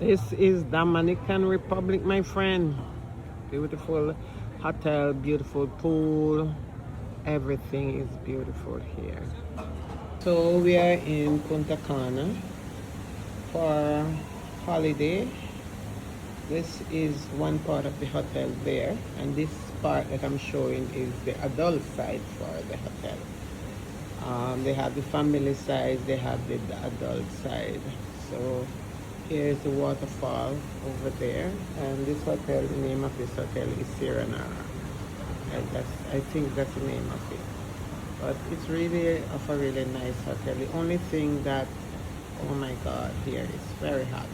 This is Dominican Republic, my friend. Beautiful hotel, beautiful pool. Everything is beautiful here. So we are in Punta Cana for holiday. This is one part of the hotel there, and this part that I'm showing is the adult side for the hotel. They have the family side, they have the adult side. So here's the waterfall over there, and this hotel, the name of this hotel is Serenade. I think that's the name of it. But it's really of a really nice hotel. The only thing that, oh my God, here it's very hot.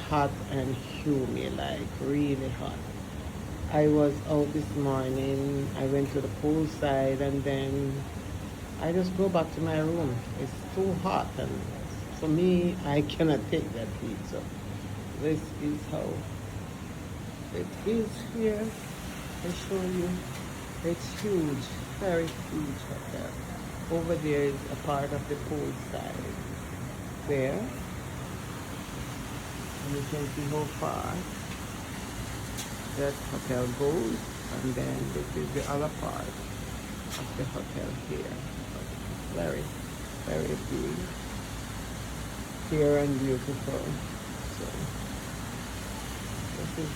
Hot and humid, like really hot. I was out this morning, I went to the poolside, and then I just go back to my room. It's too hot, and for me, I cannot take that heat. So this is how it is here. I show you. It's huge, very huge hotel. Over there is a part of the poolside. There, and you can see how far that hotel goes, and then this is the other part of the hotel here. Very, very big, clear and beautiful. So this is